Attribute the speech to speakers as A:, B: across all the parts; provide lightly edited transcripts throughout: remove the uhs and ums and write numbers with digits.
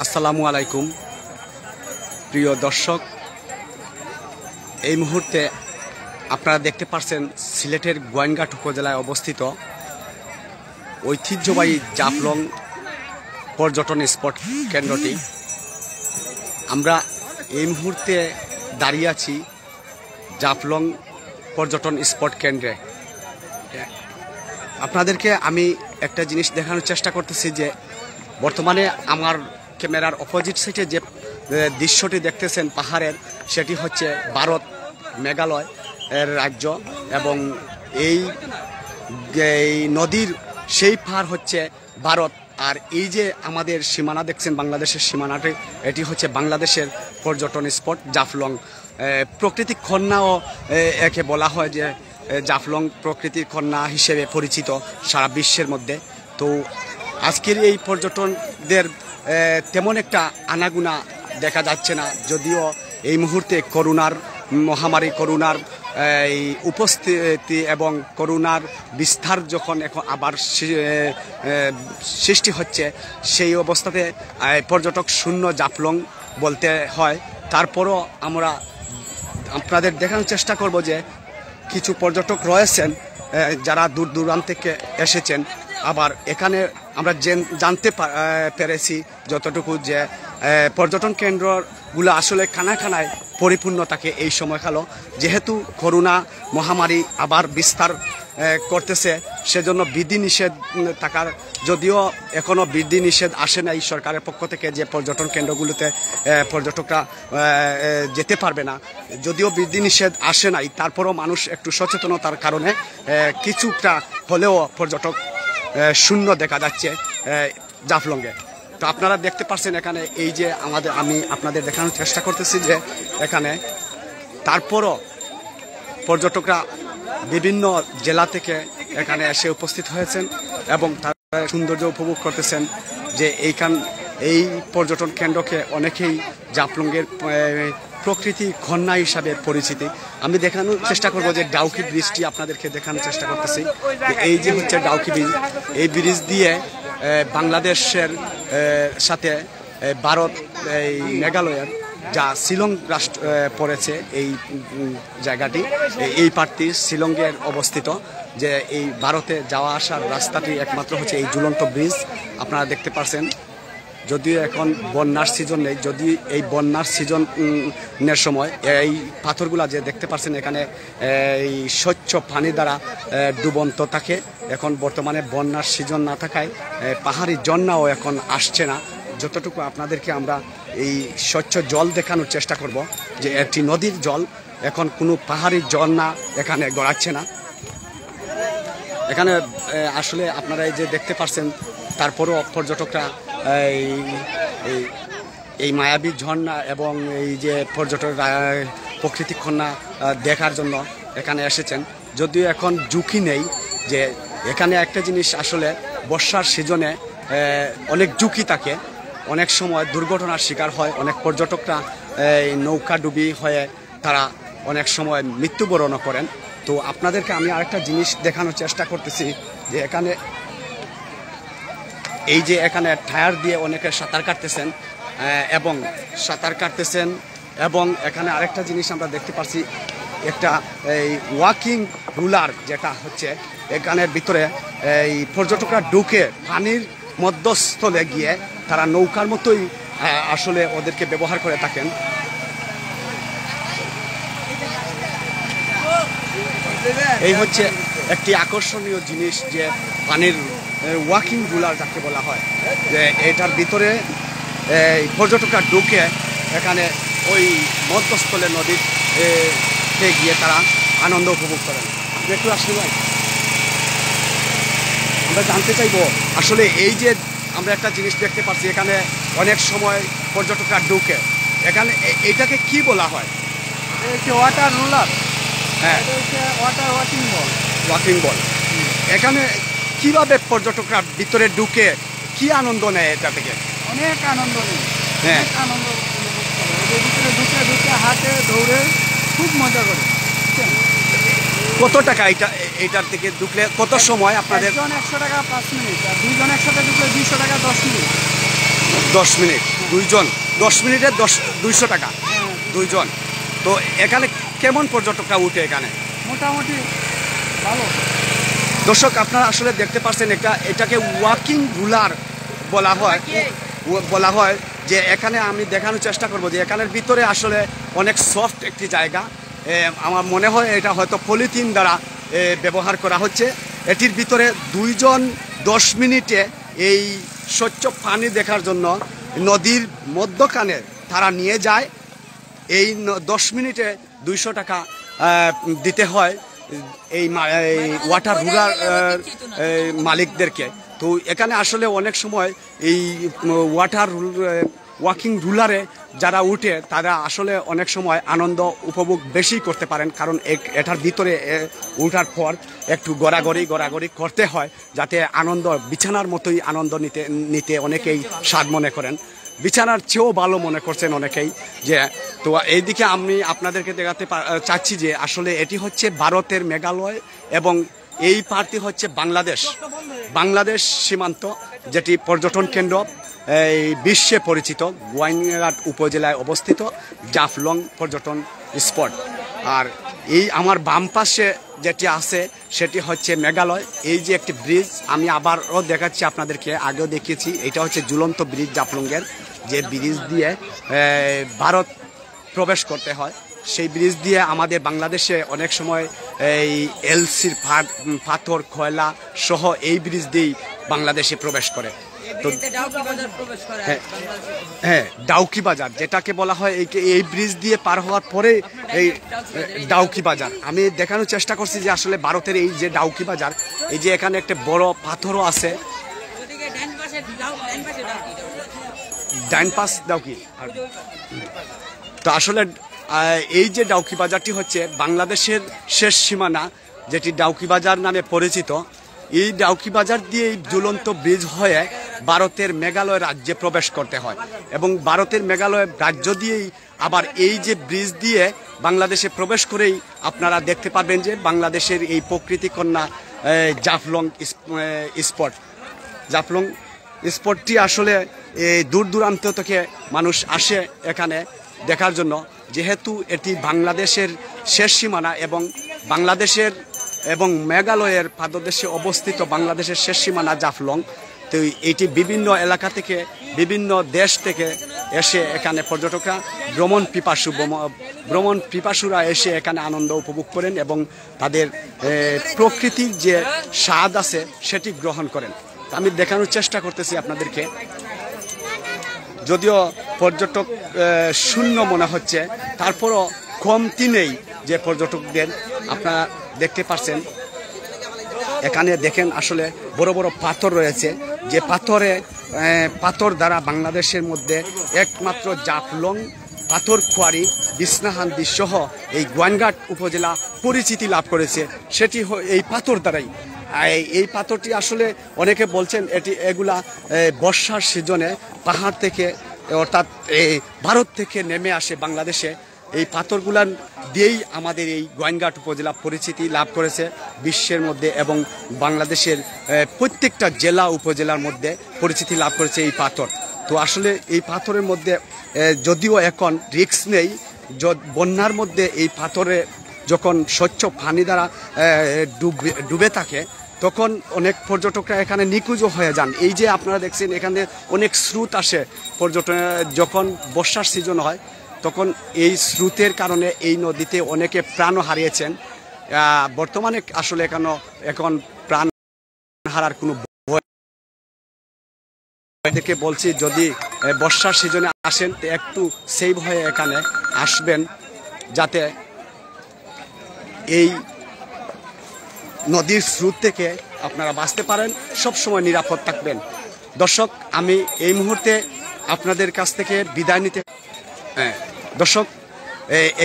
A: আসসালামু আলাইকুম প্রিয় দর্শক, এই মুহূর্তে আপনারা দেখতে পাচ্ছেন সিলেটের গোয়াইনঘাট উপজেলায় অবস্থিত ঐতিহ্যবাহী জাফলং পর্যটন স্পট কেন্দ্রটি। আমরা এই মুহূর্তে দাঁড়িয়ে আছি জাফলং পর্যটন স্পট কেন্দ্রে। আপনাদেরকে আমি একটা জিনিস দেখানোর চেষ্টা করতেছি যে বর্তমানে আমার ক্যামেরার অপোজিট সাইডে যে দৃশ্যটি দেখতেছেন পাহাড়ের, সেটি হচ্ছে ভারত মেঘালয় এর রাজ্য, এবং এই নদীর সেই পার হচ্ছে ভারত। আর এই যে আমাদের সীমানা দেখছেন বাংলাদেশের সীমানাটি, এটি হচ্ছে বাংলাদেশের পর্যটন স্পট জাফলং। প্রকৃতির কন্যাও একে বলা হয়, যে জাফলং প্রকৃতির কন্যা হিসেবে পরিচিত সারা বিশ্বের মধ্যে। তো আজকের এই পর্যটকদের তেমন একটা আনাগুনা দেখা যাচ্ছে না, যদিও এই মুহূর্তে করোনার মহামারী, করোনার এই উপস্থিতি এবং করোনার বিস্তার যখন এখন আবার সৃষ্টি হচ্ছে, সেই অবস্থাতে পর্যটক শূন্য জাফলং বলতে হয়। তারপরও আমরা আপনাদের দেখানোর চেষ্টা করব যে কিছু পর্যটক রয়েছেন যারা দূর দূরান্ত থেকে এসেছেন। আবার এখানে আমরা জানতে পেরেছি যতটুকু যে পর্যটন কেন্দ্রগুলো আসলে খানায় খানায় পরিপূর্ণ থাকে এই সময়কালও, যেহেতু করোনা মহামারী আবার বিস্তার করতেছে, সেজন্য বিধিনিষেধ থাকার, যদিও এখনও বিধিনিষেধ আসে নাই সরকারের পক্ষ থেকে যে পর্যটন কেন্দ্রগুলোতে পর্যটকরা যেতে পারবে না, যদিও বিধিনিষেধ আসে নাই, তারপরও মানুষ একটু সচেতনতার কারণে কিছুটা হলেও পর্যটক শূন্য দেখা যাচ্ছে জাফলংয়ে। তো আপনারা দেখতে পাচ্ছেন এখানে এই যে আমি আপনাদের দেখানোর চেষ্টা করতেছি যে এখানে তারপরও পর্যটকরা বিভিন্ন জেলা থেকে এখানে এসে উপস্থিত হয়েছেন এবং তারা সৌন্দর্য উপভোগ করতেছেন। যে এই পর্যটন কেন্দ্রকে অনেকেই জাফলংয়ের প্রকৃতি কন্যা হিসাবে পরিচিতি। আমি দেখানোর চেষ্টা করব যে ডাউকি ব্রিজটি আপনাদেরকে দেখানোর চেষ্টা করতেছি। এই যে হচ্ছে ডাউকি ব্রিজ, এই ব্রিজ দিয়ে বাংলাদেশের সাথে ভারত এই মেঘালয়ের যা শিলং রাষ্ট্র পড়েছে, এই জায়গাটি এই পার্টি শিলংয়ের অবস্থিত। যে এই ভারতে যাওয়া আসার রাস্তাটি একমাত্র হচ্ছে এই ঝুলন্ত ব্রিজ। আপনারা দেখতে পাচ্ছেন, যদিও এখন বন্যার সিজন নেই, যদি এই বন্যার সিজনের সময় এই পাথরগুলা যে দেখতে পাচ্ছেন এখানে এই স্বচ্ছ পানি দ্বারা ডুবন্ত থাকে। এখন বর্তমানে বন্যার সিজন না থাকায় পাহাড়ি ঝর্ণাও এখন আসছে না। যতটুকু আপনাদেরকে আমরা এই স্বচ্ছ জল দেখানোর চেষ্টা করব যে একটি নদীর জল, এখন কোনো পাহাড়ি ঝর্ণা এখানে গড়াচ্ছে না। এখানে আসলে আপনারা এই যে দেখতে পাচ্ছেন, তারপরও পর্যটকরা এই মায়াবী ঝর্ণা এবং এই যে পর্যটক প্রকৃতিক কন্যা দেখার জন্য এখানে এসেছেন। যদিও এখন ঝুঁকি নেই, যে এখানে একটা জিনিস আসলে বর্ষার সিজনে অনেক ঝুঁকি থাকে, অনেক সময় দুর্ঘটনার শিকার হয়, অনেক পর্যটকরা এই নৌকা ডুবি হয়ে তারা অনেক সময় মৃত্যুবরণও করেন। তো আপনাদেরকে আমি আরেকটা জিনিস দেখানোর চেষ্টা করতেছি যে এখানে এই যে এখানে টায়ার দিয়ে অনেকে সাঁতার কাটতেছেন এবং এখানে আরেকটা জিনিস আমরা দেখতে পাচ্ছি, একটা এই ওয়াকিং রুলার, যেটা হচ্ছে এখানের ভিতরে এই পর্যটকরা ঢুকে পানির মধ্যস্থলে গিয়ে তারা নৌকার মতোই আসলে ওদেরকে ব্যবহার করে থাকেন। এই হচ্ছে একটি আকর্ষণীয় জিনিস, যে পানির ওয়াকিং রুলার যাকে বলা হয়, যে এটার ভিতরে পর্যটকরা ঢুকে এখানে ওই মধ্যস্থলে নদীতে গিয়ে তারা আনন্দ উপভোগ করেন। একটু আসলে ভাই আমরা জানতে চাইব, আসলে এই যে আমরা একটা জিনিস দেখতে পাচ্ছি, এখানে অনেক সময় পর্যটকরা ঢুকে, এখানে এটাকে কি বলা হয়?
B: Water ruler.
A: হ্যাঁ,
B: ওয়াটার
A: ওয়াকিং বল। এখানে কিভাবে পর্যটকরা ভিতরে ঢুকে কি আনন্দ নেয় এটা থেকে?
B: অনেক আনন্দ নেয়।
A: হ্যাঁ,
B: আনন্দ ভিতরে ঢুকে হাঁটে দৌড়ে খুব মজা করে।
A: কত টাকা এইটার থেকে ঢুকলে কত সময় আপনাদের?
B: 100 টাকা 5 মিনিট, আর 2 জন একসাথে ঢুকলে 200 টাকা 10 মিনিট।
A: 10 মিনিট। 2 জন 10 মিনিটে 200 টাকা 2 জন। তো এখানে কেমন পর্যটকরা উঠে এখানে?
B: মোটামুটি ভালো।
A: দর্শক আপনারা আসলে দেখতে পাচ্ছেন এটাকে ওয়াকিং রুলার বলা হয় যে এখানে আমি দেখানোর চেষ্টা করব যে এখানের ভিতরে আসলে অনেক সফট একটি জায়গা। আমার মনে হয় এটা হয়তো পলিথিন দ্বারা ব্যবহার করা হচ্ছে। এটির ভিতরে 2 জন 10 মিনিটে এই স্বচ্ছ পানি দেখার জন্য নদীর মধ্যখানে তারা নিয়ে যায়। এই 10 মিনিটে 200 টাকা দিতে হয় এই ওয়াটার রুলার মালিকদেরকে। তো এখানে আসলে অনেক সময় এই ওয়াকিং রুলারে যারা উঠে তারা আসলে অনেক সময় আনন্দ উপভোগ বেশি করতে পারেন, কারণ এটার ভিতরে উঠার পর একটু গড়াগড়ি করতে হয় যাতে আনন্দ বিছানার মতোই আনন্দ নিতে অনেকেই স্বাদ মনে করেন। বিছানার চেয়েও ভালো মনে করছেন অনেকেই। যে তো এইদিকে আমি আপনাদেরকে দেখাতে চাচ্ছি যে আসলে এটি হচ্ছে ভারতের মেঘালয় এবং এই পার্টি হচ্ছে বাংলাদেশ সীমান্ত, যেটি পর্যটন কেন্দ্র এই বিশ্বে পরিচিত গোয়াইনঘাট উপজেলায় অবস্থিত জাফলং পর্যটন স্পট। আর এই আমার বাম পাশে যেটি আছে সেটি হচ্ছে মেঘালয়। এই যে একটি ব্রিজ আমি আবারও দেখাচ্ছি আপনাদেরকে, আগেও দেখিয়েছি, এটা হচ্ছে ঝুলন্ত ব্রিজ জাফলংয়ের, যে ব্রিজ দিয়ে ভারত প্রবেশ করতে হয়। সেই ব্রিজ দিয়ে আমাদের বাংলাদেশে অনেক সময় এই এলসির পাথর কয়লা সহ এই ব্রিজ দিয়েই বাংলাদেশে প্রবেশ করে। তো হ্যাঁ, ডাউকি বাজার যেটাকে বলা হয়, এই ব্রিজ দিয়ে পার হওয়ার পরে এই ডাউকি বাজার আমি দেখানোর চেষ্টা করছি যে আসলে ভারতের এই যে ডাউকি বাজার, এই যে এখানে একটা বড় পাথরও আছে, ডাইন পাস ডাউকি। তো আসলে এই যে ডাউকি বাজারটি হচ্ছে বাংলাদেশের শেষ সীমানা, যেটি ডাউকি বাজার নামে পরিচিত। এই ডাউকি বাজার দিয়ে এই ঝুলন্ত ব্রিজ হয়ে ভারতের মেঘালয় রাজ্যে প্রবেশ করতে হয় এবং ভারতের মেঘালয় রাজ্য দিয়েই আবার এই যে ব্রিজ দিয়ে বাংলাদেশে প্রবেশ করেই আপনারা দেখতে পারবেন যে বাংলাদেশের এই প্রকৃতি কন্যা জাফলং স্পটটি আসলে দূর দূরান্ত থেকে মানুষ আসে এখানে দেখার জন্য, যেহেতু এটি বাংলাদেশের শেষ সীমানা এবং বাংলাদেশের এবং মেঘালয়ের পাদদেশে অবস্থিত বাংলাদেশের শেষ সীমানা জাফলং। তো এটি বিভিন্ন এলাকা থেকে বিভিন্ন দেশ থেকে এসে এখানে পর্যটকরা ভ্রমণ পিপাসুরা এসে এখানে আনন্দ উপভোগ করেন এবং তাদের প্রকৃতির যে স্বাদ আছে সেটি গ্রহণ করেন। আমি দেখানোর চেষ্টা করতেছি আপনাদেরকে, যদিও পর্যটক শূন্য মনে হচ্ছে, তারপরও কমতি নেই যে পর্যটকদের। আপনারা দেখতে পাচ্ছেন এখানে দেখেন আসলে বড় বড় পাথর রয়েছে, যে পাথর দ্বারা বাংলাদেশের মধ্যে একমাত্র জাফলং পাথর কোয়ারি বিছনাহান্দি সহ এই গোয়াইনঘাট উপজেলা পরিচিতি লাভ করেছে, সেটি এই পাথর দ্বারাই। এই পাথরটি আসলে অনেকে বলছেন এগুলা বর্ষার সিজনে পাহাড় থেকে অর্থাৎ ভারত থেকে নেমে আসে বাংলাদেশে। এই পাথরগুলার দিয়েই আমাদের এই গোয়াইনঘাট উপজেলা পরিচিতি লাভ করেছে বিশ্বের মধ্যে এবং বাংলাদেশের প্রত্যেকটা জেলা উপজেলার মধ্যে পরিচিতি লাভ করেছে এই পাথর। তো আসলে এই পাথরের মধ্যে যদিও এখন রিস্ক নেই, বন্যার মধ্যে এই পাথরে যখন স্বচ্ছ পানি দ্বারা ডুবে থাকে তখন অনেক পর্যটকরা এখানে নিখোঁজও হয়ে যান। এই যে আপনারা দেখছেন এখানে অনেক স্রোত আসে পর্যটন, যখন বর্ষার সিজন হয় তখন এই স্রোতের কারণে এই নদীতে অনেকে প্রাণও হারিয়েছেন। বর্তমানে আসলে এখন প্রাণ হারার কোনো ভয় থেকে বলছি, যদি বর্ষার সিজনে আসেন তো একটু সেভ হয়ে এখানে আসবেন, যাতে এই নদীর স্রোত থেকে আপনারা বাঁচতে পারেন, সবসময় নিরাপদ থাকবেন। দর্শক, আমি এই মুহূর্তে আপনাদের কাছ থেকে বিদায় নিতে দর্শক,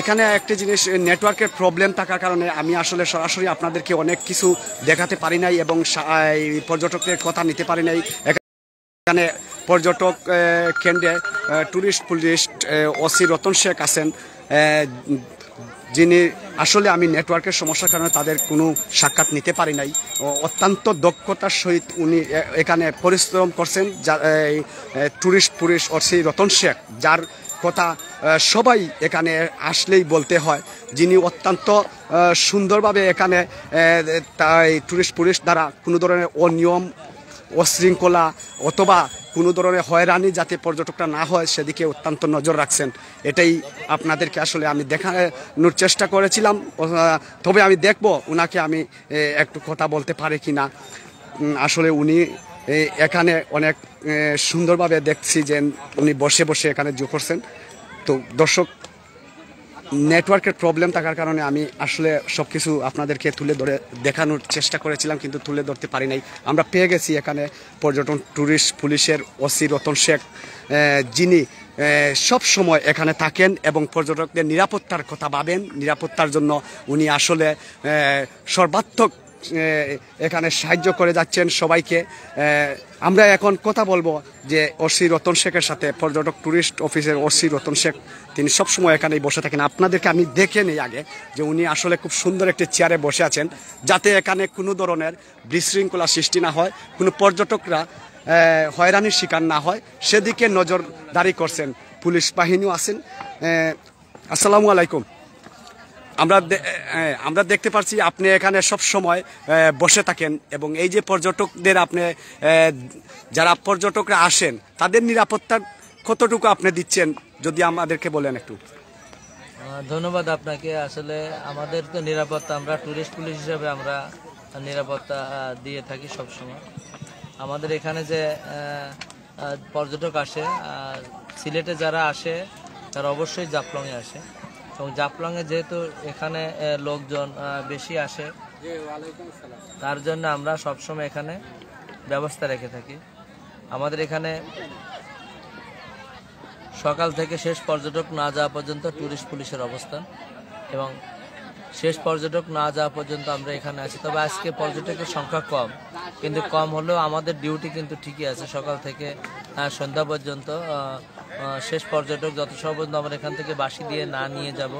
A: এখানে একটা জিনিস, নেটওয়ার্কের প্রবলেম থাকার কারণে আমি আসলে সরাসরি আপনাদেরকে অনেক কিছু দেখাতে পারি নাই এবং পর্যটকের কথা নিতে পারি নাই। এখানে পর্যটক কেন্দ্রে tourist police OC Ratan Sheikh আছেন, যিনি আসলে আমি নেটওয়ার্কের সমস্যার কারণে তাদের কোনো সাক্ষাৎ নিতে পারি নাই। অত্যন্ত দক্ষতার সহিত উনি এখানে পরিশ্রম করছেন। Tourist police OC Ratan Sheikh, যার কথা সবাই এখানে আসলেই বলতে হয়, যিনি অত্যন্ত সুন্দরভাবে এখানে ট্যুরিস্ট পুলিশ দ্বারা কোনো ধরনের অনিয়ম, অশৃঙ্খলা অথবা কোনো ধরনের হয়রানি যাতে পর্যটকরা না হয় সেদিকে অত্যন্ত নজর রাখছেন। এটাই আপনাদেরকে আসলে আমি দেখানোর চেষ্টা করেছিলাম। তবে আমি দেখব ওনাকে আমি একটু কথা বলতে পারি কি না। আসলে উনি এখানে অনেক সুন্দরভাবে দেখছি যে উনি বসে বসে এখানে যোগ করছেন। তো দর্শক, নেটওয়ার্কের প্রবলেম থাকার কারণে আমি আসলে সব কিছু আপনাদেরকে তুলে ধরে দেখানোর চেষ্টা করেছিলাম, কিন্তু তুলে ধরতে পারি নাই। আমরা পেয়ে গেছি এখানে পর্যটন ট্যুরিস্ট পুলিশের ওসি রতন শেখ, যিনি সব সময় এখানে থাকেন এবং পর্যটকদের নিরাপত্তার কথা ভাবেন। নিরাপত্তার জন্য উনি আসলে সর্বাত্মক এখানে সাহায্য করে যাচ্ছেন সবাইকে। আমরা এখন কথা বলবো যে ওসি রতন শেখের সাথে, পর্যটক ট্যুরিস্ট অফিসের ওসি রতন শেখ, তিনি সবসময় এখানেই বসে থাকেন। আপনাদেরকে আমি দেখে নিই আগে যে উনি আসলে খুব সুন্দর একটি চেয়ারে বসে আছেন, যাতে এখানে কোনো ধরনের বিশৃঙ্খলা সৃষ্টি না হয়, কোনো পর্যটকরা হয়রানির শিকার না হয় সেদিকে নজরদারি করছেন। পুলিশ বাহিনীও আছেন। আসসালামু আলাইকুম। আমরা দেখতে পাচ্ছি আপনি এখানে সব সময় বসে থাকেন এবং এই যে পর্যটকদের আপনি যারা পর্যটকরা আসেন তাদের নিরাপত্তা কতটুকু আপনি দিচ্ছেন যদি আমাদেরকে বলেন একটু।
C: ধন্যবাদ আপনাকে। আসলে আমাদের তো নিরাপত্তা, আমরা টুরিস্ট পুলিশ হিসেবে আমরা নিরাপত্তা দিয়ে থাকি সব সময়। আমাদের এখানে যে পর্যটক আসে, সিলেটে যারা আসে তারা অবশ্যই জাফলংয়ে আসে এবং জাফলংয়ে যেহেতু এখানে লোকজন বেশি আসে, তার জন্য আমরা সবসময় এখানে ব্যবস্থা রেখে থাকি। আমাদের এখানে সকাল থেকে শেষ পর্যটক না যাওয়া পর্যন্ত ট্যুরিস্ট পুলিশের অবস্থান এবং শেষ পর্যটক না যাওয়া পর্যন্ত আমরা এখানে আছি। তবে আজকে পর্যটকের সংখ্যা কম, কিন্তু কম হলেও আমাদের ডিউটি কিন্তু ঠিকই আছে। সকাল থেকে সন্ধ্যা পর্যন্ত শেষ পর্যটক যত সব পর্যন্ত আমরা এখান থেকে বাসি দিয়ে না নিয়ে যাব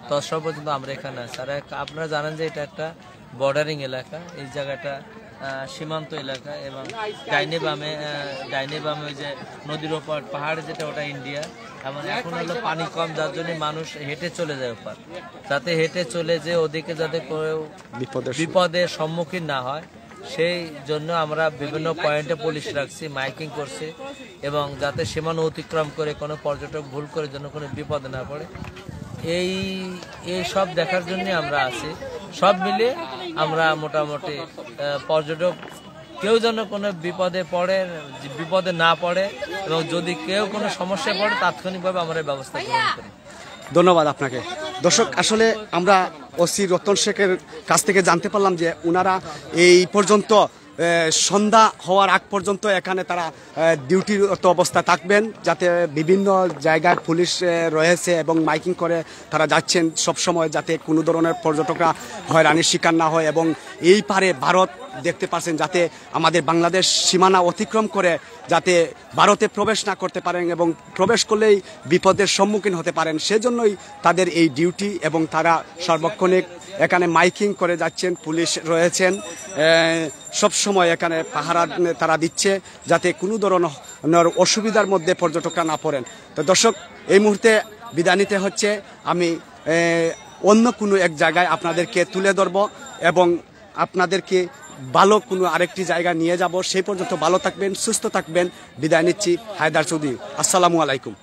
C: তত সব পর্যন্ত আমরা এখানে আছি। আর আপনারা জানেন যে এটা একটা বর্ডারিং এলাকা, এই জায়গাটা সীমান্ত এলাকা এবং ডাইনে বামে ওই যে নদীর ওপর পাহাড় যেটা, ওটা ইন্ডিয়া। এবং এখন হলো পানি কম, যার জন্য মানুষ হেঁটে চলে যায় ওপার, যাতে হেঁটে চলে যে ওদিকে যাতে কেউ বিপদের সম্মুখীন না হয় সেই জন্য আমরা বিভিন্ন পয়েন্টে পুলিশ রাখছি, মাইকিং করছি এবং যাতে সীমানা অতিক্রম করে কোনো পর্যটক ভুল করে যেন কোনো বিপদে না পড়ে, এই সব দেখার জন্য আমরা আছি। সব মিলে আমরা মোটামুটি পর্যটক কেউ যেন কোনো বিপদে না পড়ে এবং যদি কেউ কোনো সমস্যায় পড়ে তাৎক্ষণিকভাবে আমরা ব্যবস্থা গ্রহণ করি।
A: ধন্যবাদ আপনাকে। দর্শক, আসলে আমরা ওসি রতন শেখের কাছ থেকে জানতে পারলাম যে ওনারা এই পর্যন্ত সন্ধ্যা হওয়ার আগ পর্যন্ত এখানে তারা ডিউটিরত অবস্থায় থাকবেন, যাতে বিভিন্ন জায়গায় পুলিশ রয়েছে এবং মাইকিং করে তারা যাচ্ছেন সব সময়, যাতে কোনো ধরনের পর্যটকরা হয়রানির শিকার না হয়। এবং এই পারে ভারত দেখতে পাচ্ছেন, যাতে আমাদের বাংলাদেশ সীমানা অতিক্রম করে যাতে ভারতে প্রবেশ না করতে পারেন এবং প্রবেশ করলেই বিপদের সম্মুখীন হতে পারেন, সেজন্যই তাদের এই ডিউটি এবং তারা সার্বক্ষণিক এখানে মাইকিং করে যাচ্ছেন। পুলিশ রয়েছেন সব সময় এখানে পাহারা তারা দিচ্ছে, যাতে কোনো ধরনের অসুবিধার মধ্যে পর্যটকরা না পড়েন। তো দর্শক, এই মুহূর্তে বিদায় নিতে হচ্ছে। আমি অন্য কোনো এক জায়গায় আপনাদেরকে তুলে ধরব এবং আপনাদেরকে ভালো কোনো আরেকটি জায়গা নিয়ে যাব। সেই পর্যন্ত ভালো থাকবেন, সুস্থ থাকবেন। বিদায় নিচ্ছি। হায়দার চৌধুরী। আসসালামু আলাইকুম।